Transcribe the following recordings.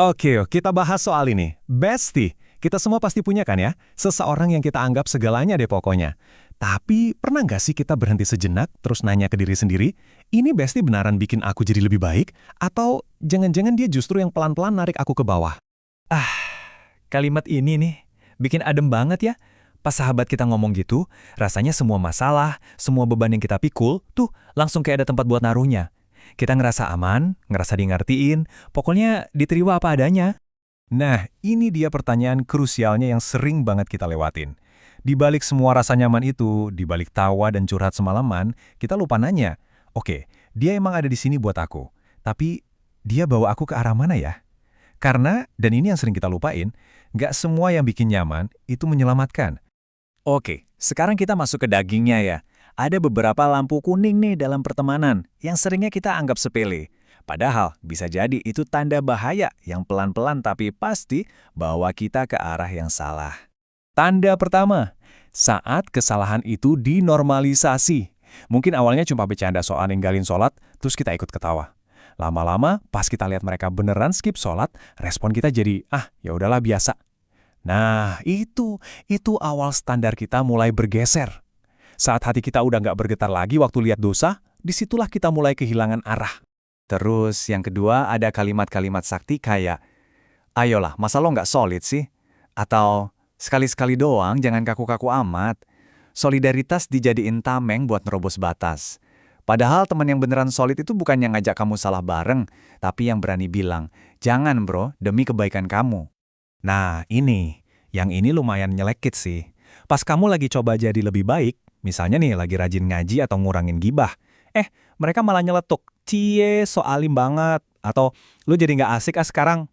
Oke, kita bahas soal ini. Bestie, kita semua pasti punya kan ya? Seseorang yang kita anggap segalanya deh pokoknya. Tapi pernah nggak sih kita berhenti sejenak terus nanya ke diri sendiri, ini bestie beneran bikin aku jadi lebih baik? Atau jangan-jangan dia justru yang pelan-pelan narik aku ke bawah? Ah, kalimat ini nih, bikin adem banget ya. Pas sahabat kita ngomong gitu, rasanya semua masalah, semua beban yang kita pikul, tuh langsung kayak ada tempat buat naruhnya. Kita ngerasa aman, ngerasa di ngertiin, pokoknya diterima apa adanya. Nah, ini dia pertanyaan krusialnya yang sering banget kita lewatin. Di balik semua rasa nyaman itu, di balik tawa dan curhat semalaman, kita lupa nanya, oke, dia emang ada di sini buat aku, tapi dia bawa aku ke arah mana ya? Karena, dan ini yang sering kita lupain, nggak semua yang bikin nyaman itu menyelamatkan. Oke, sekarang kita masuk ke dagingnya ya. Ada beberapa lampu kuning nih dalam pertemanan yang seringnya kita anggap sepele. Padahal bisa jadi itu tanda bahaya yang pelan-pelan tapi pasti bawa kita ke arah yang salah. Tanda pertama, saat kesalahan itu dinormalisasi. Mungkin awalnya cuma bercanda soal ninggalin sholat, terus kita ikut ketawa. Lama-lama, pas kita lihat mereka beneran skip sholat, respon kita jadi, ya udahlah biasa. Nah, itu awal standar kita mulai bergeser. Saat hati kita udah nggak bergetar lagi waktu lihat dosa, disitulah kita mulai kehilangan arah. Terus yang kedua ada kalimat-kalimat sakti kayak, ayolah masa lo nggak solid sih? Atau sekali-sekali doang jangan kaku-kaku amat. Solidaritas dijadiin tameng buat nerobos batas. Padahal teman yang beneran solid itu bukan yang ngajak kamu salah bareng, tapi yang berani bilang, jangan bro, demi kebaikan kamu. Nah, yang ini lumayan nyelekit sih. Pas kamu lagi coba jadi lebih baik, misalnya nih lagi rajin ngaji atau ngurangin gibah, mereka malah nyeletuk, cie so alim banget, atau lu jadi nggak asik sekarang.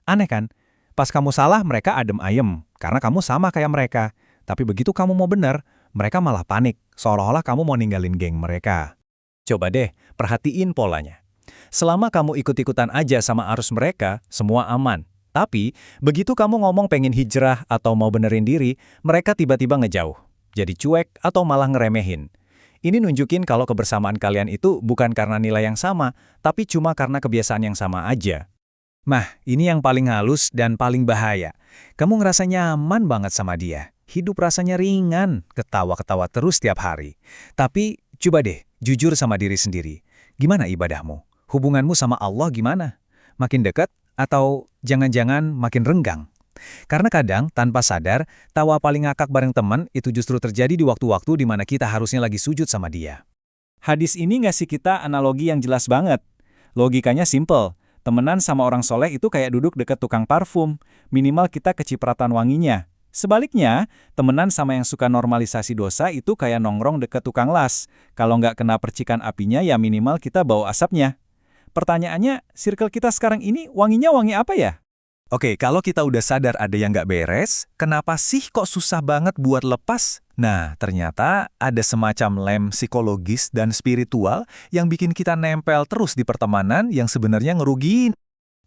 Aneh kan? Pas kamu salah, mereka adem ayem, karena kamu sama kayak mereka. Tapi begitu kamu mau bener, mereka malah panik, seolah-olah kamu mau ninggalin geng mereka. Coba deh, perhatiin polanya. Selama kamu ikut-ikutan aja sama arus mereka, semua aman. Tapi, begitu kamu ngomong pengen hijrah atau mau benerin diri, mereka tiba-tiba ngejauh. Jadi cuek atau malah ngeremehin. Ini nunjukin kalau kebersamaan kalian itu bukan karena nilai yang sama, tapi cuma karena kebiasaan yang sama aja. Nah, ini yang paling halus dan paling bahaya. Kamu ngerasa nyaman banget sama dia. Hidup rasanya ringan, ketawa-ketawa terus tiap hari. Tapi, coba deh, jujur sama diri sendiri. Gimana ibadahmu? Hubunganmu sama Allah gimana? Makin dekat? Atau jangan-jangan makin renggang? Karena kadang, tanpa sadar, tawa paling ngakak bareng teman itu justru terjadi di waktu-waktu di mana kita harusnya lagi sujud sama dia. Hadis ini ngasih kita analogi yang jelas banget. Logikanya simple. Temenan sama orang soleh itu kayak duduk dekat tukang parfum. Minimal kita kecipratan wanginya. Sebaliknya, temenan sama yang suka normalisasi dosa itu kayak nongkrong dekat tukang las. Kalau nggak kena percikan apinya, ya minimal kita bau asapnya. Pertanyaannya, circle kita sekarang ini wanginya wangi apa ya? Oke, kalau kita udah sadar ada yang nggak beres, kenapa sih kok susah banget buat lepas? Nah, ternyata ada semacam lem psikologis dan spiritual yang bikin kita nempel terus di pertemanan yang sebenarnya ngerugiin.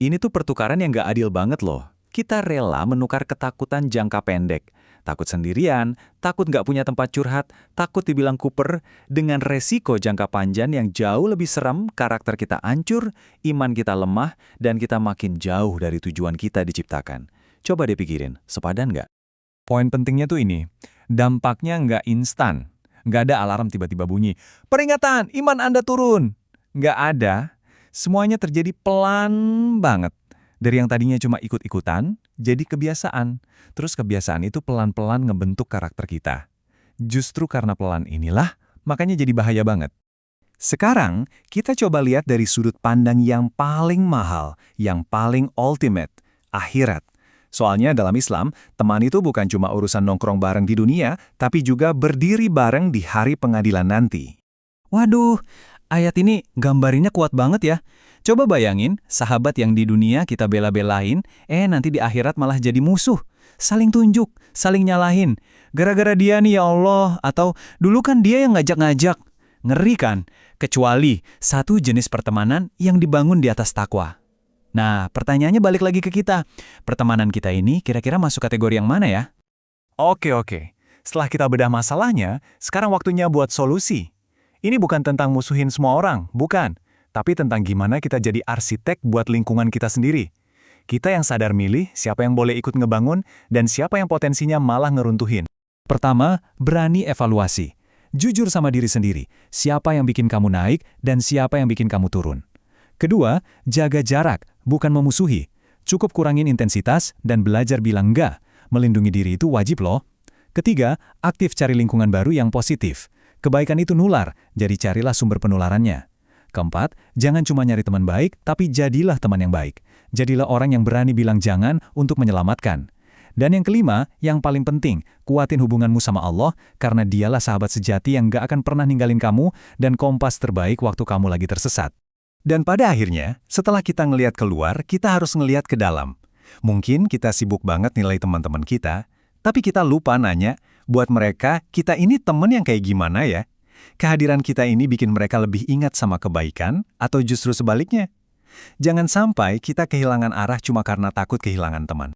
Ini tuh pertukaran yang nggak adil banget loh. Kita rela menukar ketakutan jangka pendek. Takut sendirian, takut nggak punya tempat curhat, takut dibilang kuper, dengan resiko jangka panjang yang jauh lebih serem, karakter kita hancur, iman kita lemah, dan kita makin jauh dari tujuan kita diciptakan. Coba dipikirin, sepadan nggak? Poin pentingnya tuh ini, dampaknya nggak instan. Nggak ada alarm tiba-tiba bunyi, peringatan, iman Anda turun. Nggak ada, semuanya terjadi pelan banget. Dari yang tadinya cuma ikut-ikutan, jadi kebiasaan. Terus kebiasaan itu pelan-pelan ngebentuk karakter kita. Justru karena pelan inilah, makanya jadi bahaya banget. Sekarang, kita coba lihat dari sudut pandang yang paling mahal, yang paling ultimate, akhirat. Soalnya dalam Islam, teman itu bukan cuma urusan nongkrong bareng di dunia, tapi juga berdiri bareng di hari pengadilan nanti. Waduh, ayat ini gambarinnya kuat banget ya. Coba bayangin, sahabat yang di dunia kita bela-belain, nanti di akhirat malah jadi musuh. Saling tunjuk, saling nyalahin. Gara-gara dia nih ya Allah, atau dulu kan dia yang ngajak-ngajak. Ngeri kan? Kecuali satu jenis pertemanan yang dibangun di atas takwa. Nah, pertanyaannya balik lagi ke kita. Pertemanan kita ini kira-kira masuk kategori yang mana ya? Oke. Setelah kita bedah masalahnya, sekarang waktunya buat solusi. Ini bukan tentang musuhin semua orang, bukan. Tapi tentang gimana kita jadi arsitek buat lingkungan kita sendiri. Kita yang sadar milih siapa yang boleh ikut ngebangun dan siapa yang potensinya malah ngeruntuhin. Pertama, berani evaluasi. Jujur sama diri sendiri, siapa yang bikin kamu naik dan siapa yang bikin kamu turun. Kedua, jaga jarak, bukan memusuhi. Cukup kurangin intensitas dan belajar bilang enggak. Melindungi diri itu wajib loh. Ketiga, aktif cari lingkungan baru yang positif. Kebaikan itu nular, jadi carilah sumber penularannya. Keempat, jangan cuma nyari teman baik, tapi jadilah teman yang baik. Jadilah orang yang berani bilang jangan untuk menyelamatkan. Dan yang kelima, yang paling penting, kuatin hubunganmu sama Allah, karena dialah sahabat sejati yang gak akan pernah ninggalin kamu dan kompas terbaik waktu kamu lagi tersesat. Dan pada akhirnya, setelah kita ngelihat keluar, kita harus ngelihat ke dalam. Mungkin kita sibuk banget nilai teman-teman kita, tapi kita lupa nanya, buat mereka, kita ini teman yang kayak gimana ya? Kehadiran kita ini bikin mereka lebih ingat sama kebaikan, atau justru sebaliknya? Jangan sampai kita kehilangan arah cuma karena takut kehilangan teman.